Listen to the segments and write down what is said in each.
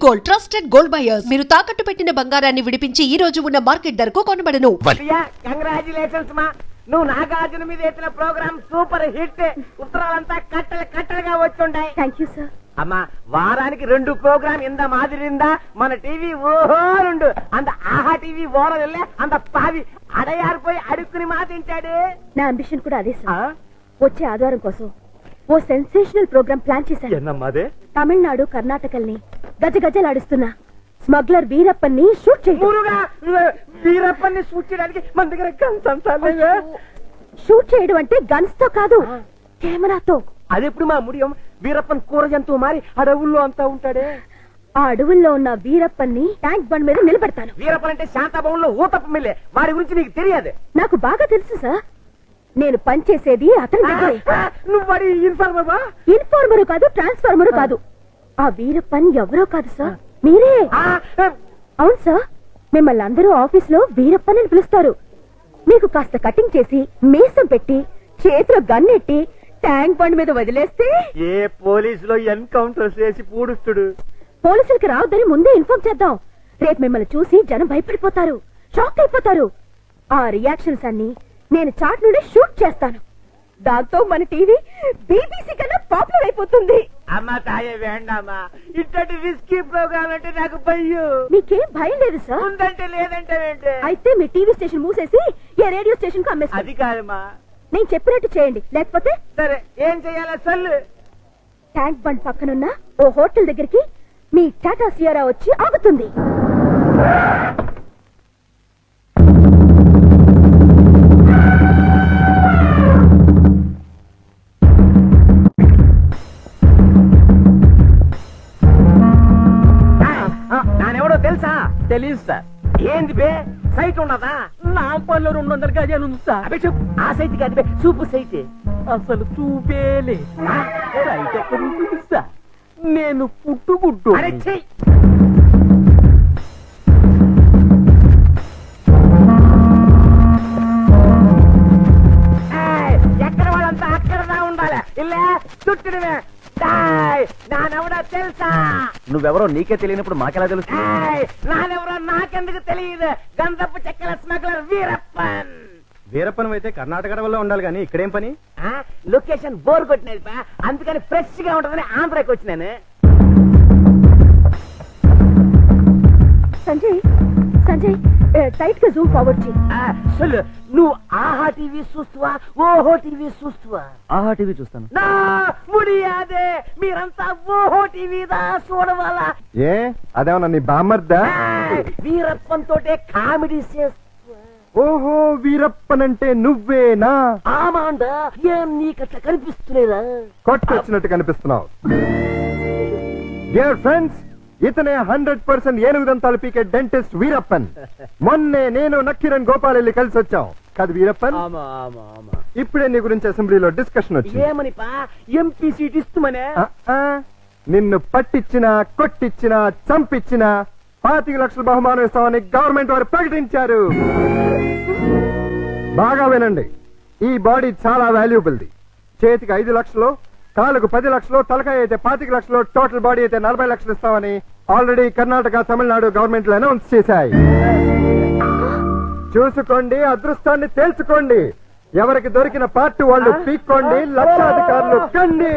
Gold trusted gold buyers. మీరు తాకట్టు పెట్టిన బంగారాన్ని విడిపించి ఈ రోజు ఉన్న మార్కెట్ ధరకు కొనబడను. కంగ్రాచులేషన్స్ మా, నువ్వు నాగార్జున మీద వేసిన ప్రోగ్రామ్ సూపర్ హిట్. ఉత్తరాలంతా కట్టలుగా వచ్చుంటాయి. Thank you sir. అమ్మా, వారానికి 2 ప్రోగ్రామ్ ఇంత మాదిరిందా మన టీవీ ఓహోరుండు. అంత ఆహా టీవీ ఓరలే అంత పావి అడయారిపోయి అడుక్కుని మా తింటాడు. నా అంబిషన్ కూడా అదే సార్. వచ్చే ఆదివారం కోసం ఓ సెన్సేషనల్ ప్రోగ్రామ్ ప్లాన్ చేశాను. తమిళనాడు కర్ణాటకల్ని గజగజలాడిస్తున్న స్మగ్లర్ వీరప్పన్ని షూట్ వీరప్పన్ని షూట్ చేయడానికి మన దగ్గర షూట్ చేయడం అంటే గన్స్ తో కాదు, కెమెరాతో. అదెప్పుడు మా ముడియం వీరప్పన్ కూర జంతువు మారి అడవుల్లో అంతా ఉంటాడే. ఆ అడవుల్లో ఉన్న వీరప్పన్ని ట్యాంక్ బండ్ మీద నిలబెడతాను. వీరప్పన్ అంటే శాంతాభవన్లో ఊతప్ప మిల్లే. వాడి గురించి నీకు తెలియదు? నాకు బాగా తెలుసు సార్. నేను పనిచేసేది అతని దగ్గరే. నువ్వు వాడి ఇన్ఫార్మర్? ఇన్ఫార్మరు కాదు, ట్రాన్స్ఫార్మరు కాదు. ఆ వీరప్పన్ ఎవరో కాదు సార్, మీరే. అవును సార్, మిమ్మల్ని అందరూ ఆఫీస్ లో వీరప్పన్ అని పిలుస్తారు. మీకు కాస్త కటింగ్ చేసి మీసం పెట్టి చేతిలో గన్నెట్టి ట్యాంక్ బండ్ మీద వదిలేస్తే ఏ పోలీసులో ఎన్కౌంటర్ చేసి పూడుస్తుడు. పోలీసులకి రావద్దని ముందే ఇన్ఫార్మ్ చేద్దాం. రేపు మిమ్మల్ని చూసి జనం భయపడిపోతారు, షాక్ అయిపోతారు. ఆ రియాక్షన్స్ అన్ని నేను చాట్ నుండి షూట్ చేస్తాను. దాంతో మన టీవీ బీబీసీ కన్నా పాపులర్ అయిపోతుంది. అమ్మా తాయే వేండామా, ఇట్లాంటి రిస్కీ ప్రోగ్రామ్ అంటే నాకు భయం. మీకేం భయం లేదు సార్? ఉందంటే లేదంటే అయితే మీ టీవీ స్టేషన్ మూసేసి ఏ రేడియో స్టేషన్ కు అమ్మేస్తారు. అది కాదమ్మా, నేను చెప్పినట్టు చేయండి, లేకపోతే సరే ఏం చెయ్యాలా చల్లు. ట్యాంక్ బండ్ పక్కనున్న ఓ హోటల్ దగ్గరికి మీ టాటా సియారా వచ్చి ఆగుతుంది. నానెవడో తెలుసా? తెలీదు సార్. ఏంది బే, సైట్ ఉండదా? నాంపల్లో 200 గజాలు ఉంది సార్. అవి చెప్పు, ఆ సైట్ కాదు బే, చూపు సైట్. అసలు చూపేలే. రైట్ ఎక్కడ ఉంటుంది సార్? నేను పుట్టుబుట్టు. అరే చెయ్యి. ఎక్కడ వాళ్ళంతా అక్కడదా ఉండాలి. ఇలా చుట్టడమే. నానెవడో తెలుసా? నువ్వెవరో నీకే తెలియనప్పుడు మాకెలా తెలుసు? నానెవరో నాకెందుకు తెలియదు. గంధపు చెక్కల స్మగ్లర్ వీరప్పన్. వీరప్పన్ అయితే కర్ణాటక అడవుల్లో ఉండాలి కానీ ఇక్కడేం పని? లొకేషన్ బోర్ కొట్టినది బా, అందుకని ఫ్రెష్ గా ఉంటదని ఆంధ్రాకి వచ్చినాను. సంజయ్ సంజయ్ టైట్ గా జూమ్ ఫార్వర్డ్ చేయి. సొల్లు, నువ్వు ఆహా టీవీ చూస్తువా ఓహో టీవీ చూస్తువా? ఆహా టీవీ చూస్తాను. నా ముడియాదే, మీరంతా ఓహో టీవీదా చూడవాలా? ఏ అదేమన్నా నీ బామ్మర్దా? వీరప్పన్ తోటే కామెడీ చేస్తా. ఓహో, వీరప్పనంటే నువ్వేనా? ఆమాండా, ఏం నీకట్లా కనిపిస్తులేదా? కొట్టొచ్చినట్టు కనిపిస్తున్నావు. డియర్ ఫ్రెండ్స్, ఇతనే 100% ఏనుగు దంతాలు పీకే డెంటిస్ట్ వీరప్పన్. మొన్నే నేను నక్కిరణ్ గోపాల్ వెళ్ళి కలిసి వచ్చాం కాదు వీరప్పన్? ఇప్పుడే నీ గురించి అసెంబ్లీలో డిస్కషన్ వచ్చింది. ఏమనిపా? ఎంపీ సీట్ ఇస్తుమనే? నిన్ను పట్టించినా కొట్టించినా చంపించినా 25 లక్షల బహుమానం ఇస్తామని గవర్నమెంట్ వారు ప్రకటించారు. బాగా వినండి, ఈ బాడీ చాలా వాల్యుబుల్ది. చేతికి 5 లక్షలు, కాలుకు 10 లక్షలు, తలకాయ అయితే 25 లక్షలు, టోటల్ బాడీ అయితే 40 లక్షలు ఇస్తామని ఆల్రెడీ కర్ణాటక, తమిళనాడు గవర్నమెంట్లు అనౌన్స్ చేశాయి. చూసుకోండి, అదృష్టాన్ని తేల్చుకోండి. ఎవరికి దొరికిన పార్టీ వాళ్ళు పీక్కోండి, లక్షాధికారులు కండి.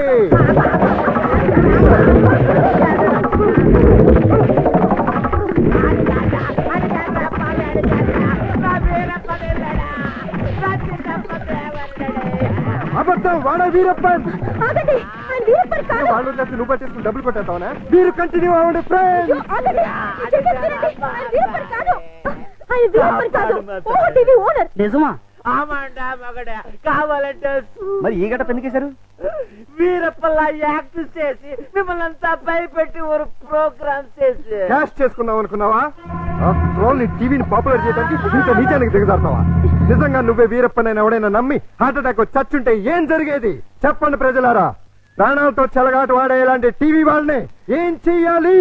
అబద్ధం, వాడా వీరప్పన్. వాళ్ళు నువ్వు పట్టేసుకుని డబ్బులు కొట్టేస్తావనా? మీరు కంటిన్యూ అవ్వండి ఫ్రెండ్స్. నిజమా? ఆమాండా మగడా, కావాలంటే మరి ఈ గట పెందుకేశారు? వీరప్పల్లా యాక్ట్ చేసి మిమ్మల్ని అంతా భయపెట్టి ఒక ప్రోగ్రామ్ చేసి క్యాష్ చేసుకుందాం అనుకున్నావా? నీ టీవీని పాపులర్ చేయడానికి ఇంత నీచానికి దిగజారుతావా? నిజంగా నువ్వే వీరప్పనైనా ఎవడైనా నమ్మి హార్ట్ అటాక్ చచ్చుంటే ఏం జరిగేది చెప్పండి ప్రజలారా. ప్రాణాలతో చెలగాటు వాడే ఇలాంటి టీవీ వాళ్ళని ఏం చెయ్యాలి?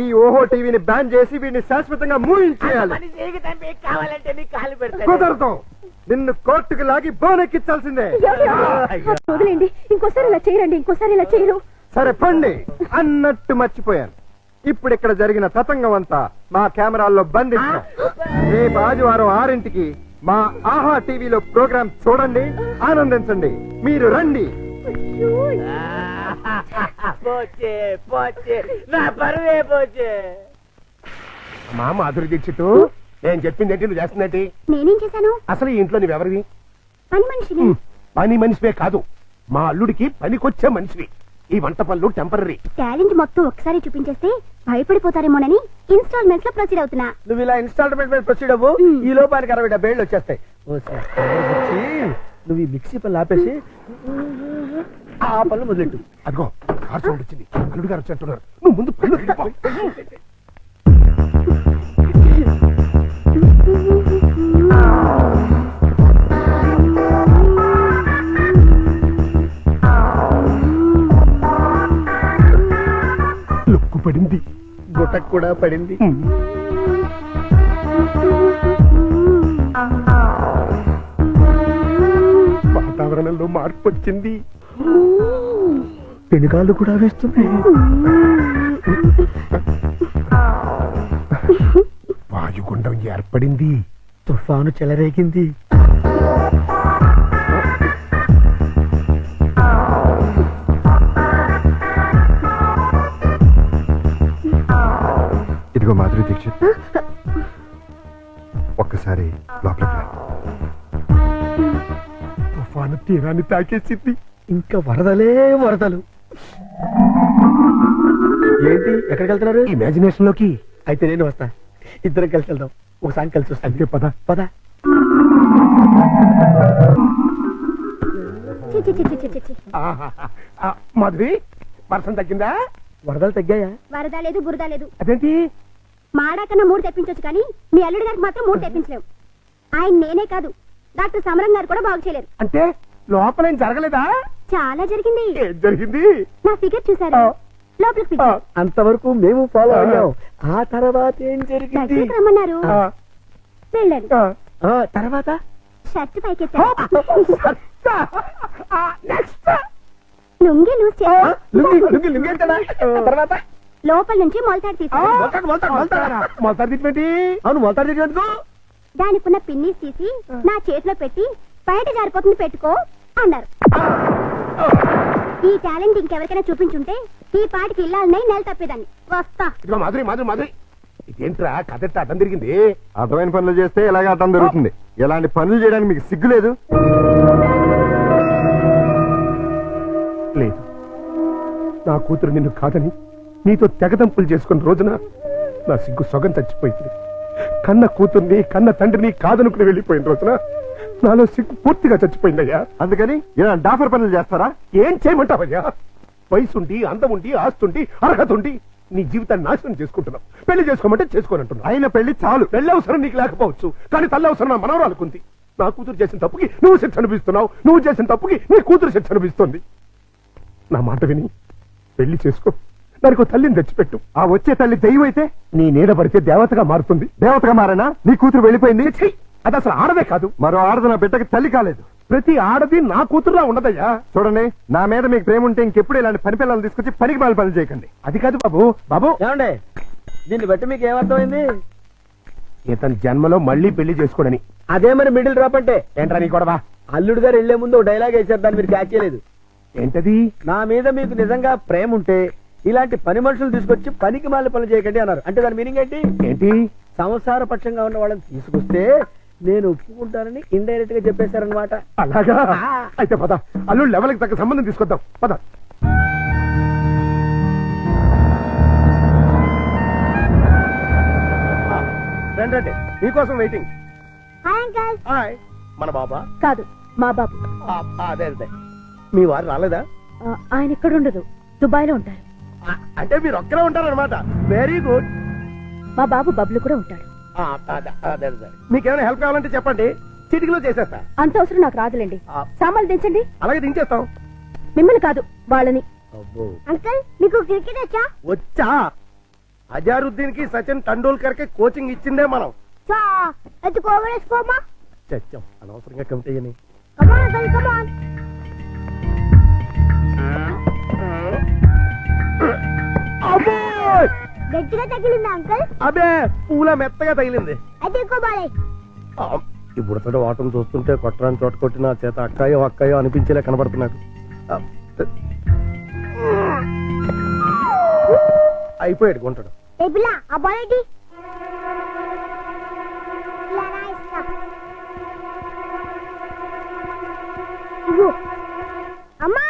ఈ ఓహో టీవీని బ్యాన్ చేసి వీడిని శాశ్వతంగా మూయించేయాలి. కుదరదు, నిన్ను కోర్టుకు లాగి బోనెక్కించాల్సిందే. వదిలేండి, ఇంకోసారి ఇలా చేయరండి, ఇంకోసారి ఇలా చేయరు. సరే పండి. అన్నట్టు మర్చిపోయాను, ఇప్పుడు ఇక్కడ జరిగిన తతంగం అంతా మా కెమెరాల్లో బంధిస్తాం. రేపు ఆదివారం 6ంటికి మా ఆహా టీవీలో ప్రోగ్రాం చూడండి, ఆనందించండి. మీరు రండి. పోచే పోచే నా పరువే పోచే. మా మాధురి దీక్షిత్, నేను చెప్పింది ఏంటి, నువ్వు చేస్తున్నట్టు? నేనేం చేశాను? అసలు ఈ ఇంట్లో నువ్వెవరివి? పని మనిషిని. పని మనిషివే కాదు, మా అల్లుడికి పనికొచ్చే మనిషివి. ఈ వంట పనులు టెంపరీ. టాలెంట్ మొత్తం ఒకసారి చూపించేస్తే భయపడిపోతారేమోనని ఇన్స్టాల్మెంట్స్ లో ప్రొసీడ్ అవుతున్నా. నువ్వు ఇలా ఇన్స్టాల్మెంట్ మీద ప్రొసీడ్ అవ్వు. ఈ లోపానికి 60-70 ఏళ్ళు వచ్చేస్తాయి. నువ్వు ఈ మిక్సీ పనులు ఆపేసి ఆ పనులు మొదలెట్టు. అదిగో కార్ సౌండ్ వచ్చింది, అల్లుడు గారు వచ్చేట్టున్నారు. నువ్వు ముందు పనులు వెళ్ళిపో. లుక్కు పడింది, గుటకు కూడా పడింది. వాతావరణంలో మార్పు వచ్చింది, పెనుగాళ్ళు కూడా వేస్తుంది. వాయుగుండం ఏర్పడింది, తుఫాను చెలరేగింది. ఇదిగో మాధురి దీక్షిత్, ఒక్కసారి లోపలికి రా. తుఫాను తీరాన్ని తాకేసింది. ఇంకా వరదలే వరదలు. ఏంటి, ఎక్కడికి వెళ్తున్నారు? ఇమాజినేషన్ లోకి. అయితే నేను వస్తా, ఇద్దరం కలిసి వెళ్దాం. ఒకసారి కలిసి వస్తా. అంతే, పద పద. మాధురి, వర్షం తగ్గిందా? వరదలు తగ్గాయా? వరద లేదు, బురద లేదు. అదేంటి? మాడా కన్నా 3 తెప్పించొచ్చు కానీ మీ అల్లుడి గారికి మాత్రం 3 తెప్పించలేవు. ఆయన నేనే కాదు, డాక్టర్ సమరం గారు కూడా బాగు చేయలేరు. అంటే లోపల ఏం జరగలేదా? చాలా జరిగింది. ఏం జరిగింది? నా ఫిగర్ చూసారా? లోపలికి పిలిచారు. అంతవరకు మేము ఫాలో అయ్యాం. ఆ తర్వాత ఏం జరిగింది? దగ్గరికి రమ్మన్నారు, వెళ్ళండి. తర్వాత షర్ట్ పైకెత్తారు, లుంగి లూజ్ చేశారు, తర్వాత లోపల నుంచి మొలతాడు తీశారు. మొలతాడు తిట్టి. అవును, మొలతాడు తిరిగేందుకు? దానికున్న పిన్నీస్ తీసి నా చేతిలో పెట్టి బయట జారిపోతుంది పెట్టుకో అన్నారు. ఈ టాలెంట్ ఇంకెవరికైనా చూపించుంటే ఈ పాటికి ఇల్లాలనే నెల తప్పేదాన్ని. వస్తా. ఇదిగో మాధురి, మాధురి, మాధురి, ఇదేంట్రా కదట్ట అడ్డం తిరిగింది? అర్థమైన పనులు చేస్తే ఎలాగ అర్థం జరుగుతుంది. ఎలాంటి పనులు చేయడానికి మీకు సిగ్గు లేదు? లేదు, నా కూతురు నిన్ను కాదని నీతో తెగదంపులు చేసుకున్న రోజున నా సిగ్గు సొగం చచ్చిపోయింది. కన్న కూతుర్ని కన్న తండ్రిని కాదనుకుని వెళ్ళిపోయిన రోజున నాలో సిగ్గు పూర్తిగా చచ్చిపోయిందయ్యా. అందుకని ఇలా డాఫర్ పనులు చేస్తారా? ఏం చేయమంటావయ్యా? వయసుండి, అందముండి, ఆస్తుండి, అర్హత ఉండి నీ జీవితాన్ని నాశనం చేసుకుంటున్నావు. పెళ్లి చేసుకోమంటే చేసుకోనంటున్నావు. అయిన పెళ్లి చాలు. పెళ్లి అవసరం నీకు లేకపోవచ్చు, కానీ తల్లి అవసరం నా మనవరాలుకుంది. నా కూతురు చేసిన తప్పుకి నువ్వు శిక్ష అనిపిస్తున్నావు, నువ్వు చేసిన తప్పుకి నీ కూతురు శిక్ష అనిపిస్తుంది. నా మాట విని పెళ్లి చేసుకో, దానికి తల్లిని తెచ్చిపెట్టు. ఆ వచ్చే తల్లి దెయ్యం అయితే నీ నీడ పడితే దేవతగా మారుతుంది. దేవతగా మారేనా? నీ కూతురు వెళ్ళిపోయింది. ఛీ! అది అసలు ఆడదే కాదు. మరో ఆడది నా బిడ్డకి తల్లి కాలేదు. ప్రతి ఆడది నా కూతురులా ఉండదయ్యా. చూడండి, నా మీద మీకు ప్రేమ ఉంటే ఇంకెప్పుడు ఇలాంటి పని పిల్లలు తీసుకొచ్చి పనికి మాలి పనులు చేయకండి. అది కాదు బాబు. బాబు, ఏమండి, దీన్ని బట్టి మీకు ఏమర్థమైంది? ఇతని జన్మలో మళ్ళీ పెళ్లి చేసుకోడని. అదే మరి మిడిల్ డ్రాప్ అంటే. ఏంట్రా నీ గొడవ? అల్లుడు గారు వెళ్లే ముందు డైలాగ్ వేసారు, దాన్ని మీరు క్యాచ్ చేయలేదు. ఏంటది? నా మీద మీకు నిజంగా ప్రేమ ఉంటే ఇలాంటి పని మనుషులు తీసుకొచ్చి పనికి మాలి పనులు చేయకండి అన్నారు. అంటే దాని మీనింగ్ ఏంటి? ఏంటి? సంసార పక్షంగా ఉన్న వాళ్ళని తీసుకొస్తే నేను ఒప్పుకుంటానని ఇండైరెక్ట్ గా చెప్పేశారనమాట. అలాగా? అయితే పద, అల్లుడు లెవెల్కి తగ్గ సంబంధం తీసుకొద్దాం. పద. రండి, మీకోసం వెయిటింగ్. Hi uncle. హాయ్. మన బాబా? కాదు, మా బాబు. అదే అదే. మీ వారు రాలేదా? ఆయన ఇక్కడ ఉండదు, దుబాయ్ లో ఉంటారు. అంటే మీరు ఒక్కరే ఉంటారనమాట. Very good. మా బాబు బబ్లు కూడా ఉంటాడు. మీకేమైనా హెల్ప్ కావాలంటే చెప్పండి, చిటికలో చేసేస్తా. అంత అవసరం నాకు రాదులేండి. సామాన్లు దించండి. అలాగే దించేస్తాం. మిమ్మల్ని కాదు, వాళ్ళని. అబ్బో, అంకల్, మీకు క్రికెట్ వచ్చా? వచ్చా? అజారుద్దీన్ కి సచిన్ టెండూల్కర్ కి కోచింగ్ ఇచ్చిందే మనం. ఎత్తుకోవేసుకోమా. చచ్చాం అనవసరంగా కమిటీ అని. గట్టిగా తగిలింది అంకుల్. అదే పూల మెత్తగా తగిలింది. అయితే ఎక్కువ బాలే. ఇప్పుడు వాటం చూస్తుంటే కొట్టరాని చోట కొట్టిన చేత అక్కాయో అక్కాయో అనిపించేలా కనబడుతున్నాడు. అయిపోయాడు గుంటడు. ఏ పిల్ల ఆ బాల్ ఏంటి? ఇలా రా ఇస్తా. ఇగో. అమ్మా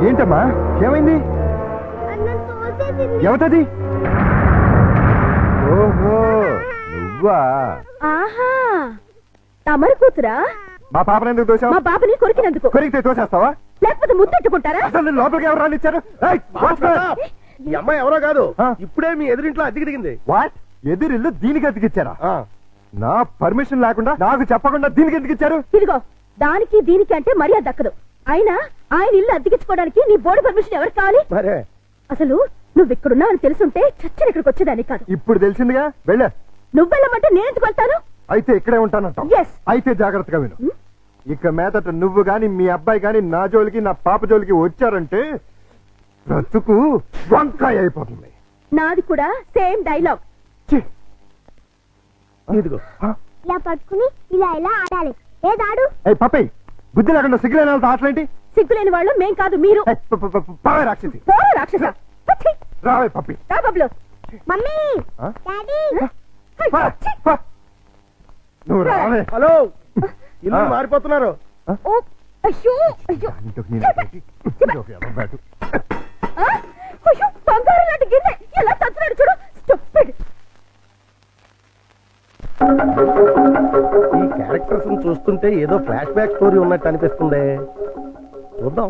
ఏంటమ్మా ఏమైంది? ఎవతది? ఓహో నువ్వా? ఆహా తమరు కూతురా? మా పాపను ఎందుకు తోసావు? మా బాబుని కొరికినందుకు. కొరికితే తోసేస్తావా? లేకపోతే ముద్దెట్టుకుంటారా? అసలు లోపలికి ఎవరు రానిచ్చారు? ఈ అమ్మాయి ఎవరో కాదు, ఆ. ఇప్పుడే మీ ఎదురింట్లో అద్దెకి దిగింది. వాట్? ఎదురిల్లు దీనికి అతికిచ్చారా? నా పర్మిషన్ లేకుండా నాకు చెప్పకుండా దీనికి ఎందుకు ఇచ్చారు? ఇదిగో దానికి దీనికి అంటే మర్యాద దక్కదు. అయినా ఆయన ఇల్లు అద్దెకించుకోవడానికి నీ బోర్డు పర్మిషన్ ఎవరికి కావాలి? మరే అసలు నువ్వు ఇక్కడున్నావు అని తెలుసుంటే చచ్చిన ఇక్కడికి వచ్చేదాన్ని కాదు. ఇప్పుడు తెలిసిందిగా వెళ్ళా. నువ్వు వెళ్ళమంటే నేను ఎందుకు వెళ్తాను? అయితే ఇక్కడే ఉంటానంట. Yes. అయితే జాగ్రత్తగా విను. ఇక మీదట నువ్వు గాని మీ అబ్బాయి గాని నా జోలికి నా పాప జోలికి వచ్చారంటే బ్రతుకు వంకాయ అయిపోతుంది. నాది కూడా సేమ్ డైలాగ్. ఛీ! ఇదిగో ఇలా పట్టుకుని ఇలా ఇలా ఆడాలి. ఏదాడు? ఏయ్ పప్పి, బుద్ధి లేకుండా సిగ్గులేని వాళ్ళతో ఆటలేంటి? సిగ్గులేని వాళ్ళు మేం కాదు మీరు. ఏయ్, పావే రాక్షసి. పోరా రాక్షస. పచ్చి. రావే పప్పి. రా బబ్లు. మమ్మీ ఆ? డాడీ పా, పా. నువ్వు రావే. హలో, ఇల్లు మారిపోతున్నారు. ఓ అయ్యో అయ్యో ఇంకొక నీళ్ళు పెట్టి, ఇంకొక ఎర్ర బ్యాటు. ఆ? అయ్యో బంగారం లాంటి గిన్నె ఎలా తచ్చున్నాడు చూడు. స్టూపిడ్. ఈ క్యారెక్టర్స్ చూస్తుంటే ఏదో ఫ్లాష్ బ్యాక్ స్టోరీ ఉన్నట్టు అనిపిస్తుంది. చూద్దాం.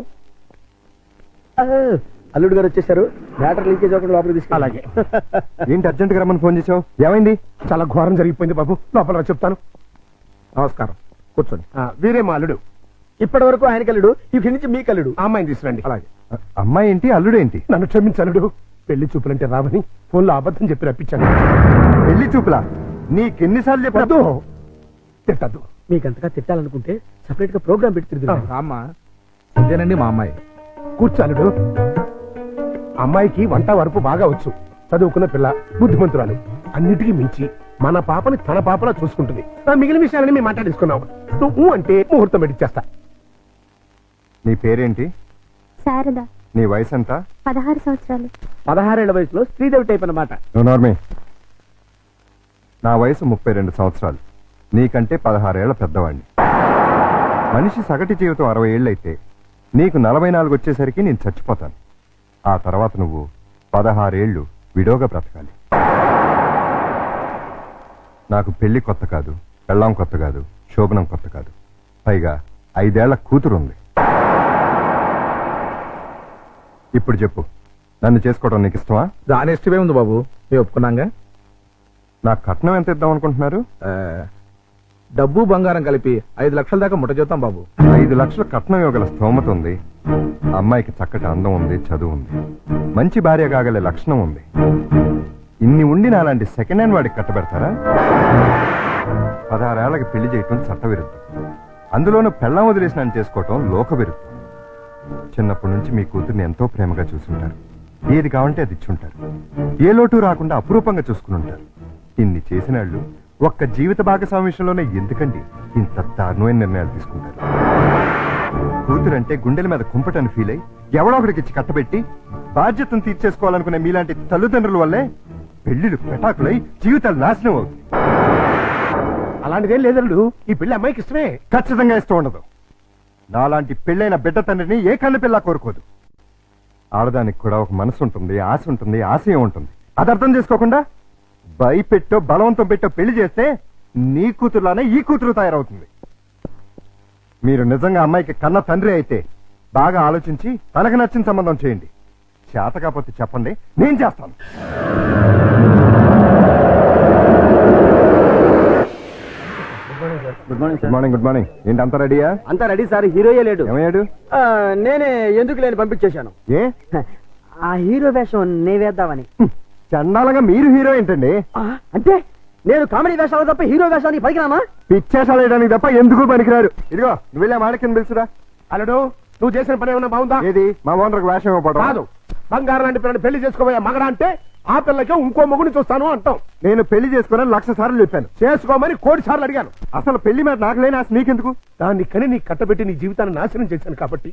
అల్లుడు గారు వచ్చేసారు. బ్యాటర్ లీకేజ్ అవ్వకుండా లోపలికి తీసుకు. అలాగే. ఏంటి అర్జెంట్ గా రమ్మని ఫోన్ చేసావు? ఏమైంది? చాలా ఘోరం జరిగిపోయింది బాబు. లోపల చెప్తాను. నమస్కారం, కూర్చోండి. వీరే మా అల్లుడు. ఇప్పటి వరకు ఆయన కల్లుడు, ఇక్కడి నుంచి మీ కల్లుడు. ఆ అమ్మాయిని తీసుకురండి. అలాగే. అమ్మాయి ఏంటి అల్లుడు ఏంటి? నన్ను క్షమించలుడు. పెళ్లి చూపులంటే రావని ఫోన్లో అబద్ధం చెప్పి రప్పించాను. పెళ్లి చూపులా? నీకెన్నిసార్లు చెప్పొద్దు. తిట్టద్దు. మీకంతగా తిట్టాలనుకుంటే సెపరేట్ గా ప్రోగ్రామ్ పెట్టి తిరుగుతాం. రామ్మా, ఇదేనండి మా అమ్మాయి. కూర్చాలుడు. అమ్మాయికి వంట వరపు బాగా వచ్చు. చదువుకున్న పిల్ల, బుద్ధిమంతురాలు. అన్నిటికీ మించి మన పాపని తన పాపలా చూసుకుంటుంది. మిగిలిన విషయాలని మేము మాట్లాడేసుకున్నాం. నువ్వు అంటే ముహూర్తం పెట్టిచ్చేస్తా. నీ పేరేంటి? శారద. నీ వయసు ఎంత? 16 సంవత్సరాలు. 16 ఏళ్ల వయసులో శ్రీదేవి టైప్ అన్నమాట. నార్మే. నా వయసు 32 సంవత్సరాలు. నీకంటే 16 ఏళ్ల పెద్దవాడిని. మనిషి సగటు జీవితం 60 ఏళ్ళైతే నీకు 44 వచ్చేసరికి నేను చచ్చిపోతాను. ఆ తర్వాత నువ్వు 16 ఏళ్ళు విడోగా బ్రతకాలి. నాకు పెళ్లి కొత్త కాదు, పెళ్ళాం కొత్త కాదు, శోభనం కొత్త కాదు. పైగా 5 ఏళ్ల కూతురుంది. ఇప్పుడు చెప్పు, నన్ను చేసుకోవడం నీకు ఇష్టమా? దాని ఇష్టమే ఉంది బాబు, మేము ఒప్పుకున్నాగా. నాకు కట్నం ఎంత ఇద్దాం అనుకుంటున్నారు? డబ్బు బంగారం కలిపి 5 లక్షల దాకా ముట్ట చేద్దాం బాబు. 5 లక్షల కట్నం ఇవ్వగల స్తోమత ఉంది. అమ్మాయికి చక్కటి అందం ఉంది, చదువు ఉంది, మంచి భార్య కాగల లక్షణం ఉంది. ఇన్ని ఉండి నాలాంటి సెకండ్ హ్యాండ్ వాడికి కట్టబెడతారా? 16 ఏళ్లకి పెళ్లి చేయటం చట్టవిరుద్ధం. అందులోనూ పెళ్ళాం వదిలేసినాన్ని చేసుకోవటం లోకవిరుద్ధం. చిన్నప్పటి నుంచి మీ కూతుర్ని ఎంతో ప్రేమగా చూసుంటారు. ఏది కావంటే అది ఇచ్చుంటారు. ఏ లోటు రాకుండా అపురూపంగా చూసుకుని ఉంటారు. ఇన్ని చేసినాళ్ళు ఒక్క జీవిత భాగస్వామి విషయంలోనే ఎందుకండి ఇంత దారుణమైన నిర్ణయాలు తీసుకుంటారు? కూతురంటే గుండెల మీద కుంపటని ఫీల్ అయి ఎవడో ఒకడికి ఇచ్చి కట్టబెట్టి బాధ్యతను తీర్చేసుకోవాలనుకునే మీలాంటి తల్లిదండ్రుల వల్లే పెళ్లిళ్ళు పెటాకులై జీవితాలు నాశనం అవుతుంది. అలాంటిదేం లేదల్లుడు. ఈ పెళ్లి అమ్మాయికి ఇష్టమే. ఖచ్చితంగా ఇష్టం ఉండదు. నాలాంటి పెళ్ళైన బిడ్డ తండ్రిని ఏ కన్ను పిల్ల కోరుకోదు. ఆడదానికి కూడా ఒక మనసు ఉంటుంది, ఆశ ఉంటుంది, ఆశయం ఉంటుంది. అది అర్థం చేసుకోకుండా భయపెట్టో బలవంతం పెట్టో పెళ్లి చేస్తే నీ కూతురులానే ఈ కూతురు తయారవుతుంది. మీరు నిజంగా అమ్మాయికి కన్న తండ్రి అయితే బాగా ఆలోచించి తనకు నచ్చిన సంబంధం చేయండి. చేత కాకపోతే చెప్పండి, నేను చేస్తాను. Good morning good morning. Good morning. ఏంటి అంతా రెడీయా? అంతా రెడీ సార్. హీరోయే లేడు. ఏమయ్యాడు? నేనే ఎందుకు లేని పంపించేశాను. ఏ ఆ హీరో వేషం నే వేద్దామని. చండాలంగా మీరు హీరో ఏంటండి? అంటే నేను కామెడీ వేషాలు తప్ప హీరో వేషానికి పనికిరామా? పిచ్చేసాలు వేయడానికి తప్ప ఎందుకు పనికిరారు. ఇదిగో నువ్వు వెళ్ళా మాడకిని పిలుచురా. అల్లుడు నువ్వు చేసిన పని ఏమన్నా బాగుందా? ఏది మా ఓనర్కి వేషం ఇవ్వడం కాదు, బంగారం లాంటి పిల్లని పెళ్లి చేసుకోబోయే మగడా అంటే ఆ పిల్లకి ఇంకో మొగుని చూస్తాను అంటాం. నేను పెళ్లి చేసుకోనని 1,00,000 సార్లు చెప్పాను. చేసుకోమని 1,00,00,000 సార్లు అడిగాను. అసలు పెళ్లి మీద నాకు లేని ఆశ నీకెందుకు? దాన్ని కని నీ కట్టబెట్టి నీ జీవితాన్ని నాశనం చేశాను కాబట్టి,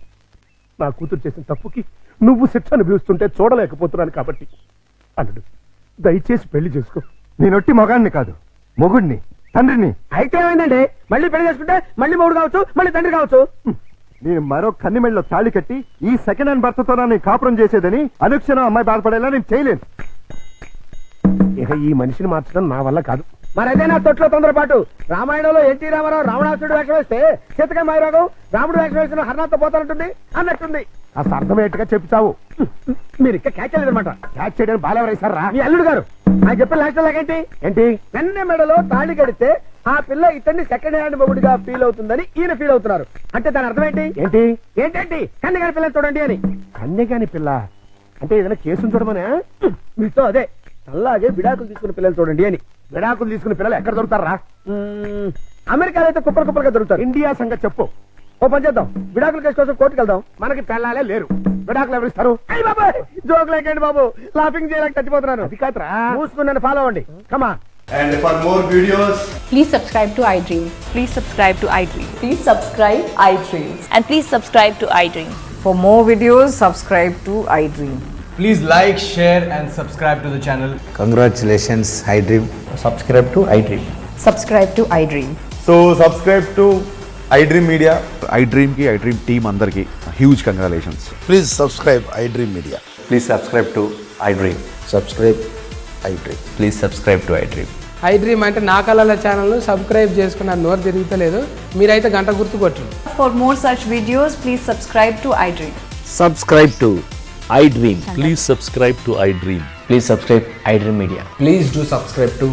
నా కూతురు చేసిన తప్పుకి నువ్వు శిక్ష అనుభవిస్తుంటే చూడలేకపోతున్నాను కాబట్టి, అల్లుడు దయచేసి పెళ్లి చేసుకో. నేనొట్టి మొగాడిని కాదు, మొగుడిని, తండ్రిని. అయితే ఏమైందండి? మళ్ళీ పెళ్లి చేసుకుంటే మళ్ళీ మొగుడు కావచ్చు, మళ్ళీ తండ్రి కావచ్చు. నేను మరో కన్నిమెళ్ళలో తాళి కట్టి ఈ సెకండ్ హ్యాండ్ భర్తతో నేను కాపురం చేసేదని అనుక్షణం అమ్మాయి బాధపడేలా నేను చేయలేను. ఇక ఈ మనిషిని మార్చడం నా వల్ల కాదు. మరైతే నా తొట్లో తొందరపాటు. రామాయణంలో ఎన్టీ రామారావు రావణాసుడు వేషం వేస్తే సీతకాయ మైరాగం రాముడు వేషం వేసిన హర్నాథ్తో పోతానంటుంది అన్నట్టుంది. అసలు అర్థమయ్యేట్టుగా చెప్తావు. మీరు ఇంకా క్యాచ్ అనమాట. క్యాచ్ చేయడానికి బాలెవరేశారా? మీ అల్లుడు గారు ఆయన చెప్పిన లాస్ట్ లాగేంటి? ఏంటి? వెన్న మెడలో తాళి కడితే ఆ పిల్ల ఇతన్ని సెకండ్ హ్యాండ్ మొగుడిగా ఫీల్ అవుతుందని ఈయన ఫీల్ అవుతున్నారు. అంటే దాని అర్థం ఏంటి? ఏంటి? ఏంటంటి కన్నెగారి పిల్లని చూడండి అని. కన్యగాని పిల్ల అంటే ఏదైనా కేసును చూడమనే? మీతో అదే అలాగే విడాకులు తీసుకున్న పిల్లలు చూడండి అని. విడాకులు తీసుకున్న పిల్లలు ఎక్కడ దొరుకుతారా? అమెరికాలో అయితే కుప్పలు కుప్పలుగా దొరుకుతారు. ఇండియా సంగతి చెప్పు. ఓ పని చేద్దాం, విడాకుల కేసు కోసం కోర్టుకు వెళ్దాం. మనకి పెళ్ళాలే లేరు, విడాకులు ఎవరిస్తారు? అయ్యి బాబాయ్ జోక్ లేకండి బాబు, లాఫింగ్ చేయలేక చచ్చిపోతున్నాను. అది కాదురా. మూసుకుని నన్ను ఫాలో అవ్వండి. కమా. And for more videos, Please subscribe to iDream. Please subscribe to iDream. Please subscribe iDream. And please subscribe to iDream. For more videos, subscribe to iDream. please like, share and subscribe to the channel. Congratulations, iDream. Subscribe to iDream. Subscribe to iDream. So subscribe to iDream Media. iDream team andarki huge congratulations. Please subscribe iDream Media. Please subscribe to iDream. Subscribe iDream. Please subscribe to iDream. iDream అంటే నా కళల ఛానల్ను subscribe చేసుకున్న నోరు తిరుగుతలేదు. మీరైతే గంట గుర్తు కొట్టండి. For more such videos, please subscribe to iDream. Subscribe to iDream. Please subscribe to iDream. Please subscribe iDream Media. Please do subscribe to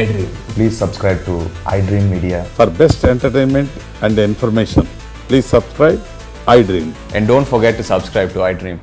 iDream. Please subscribe to iDream Media. For best entertainment and information, please subscribe iDream. And don't forget to subscribe to iDream.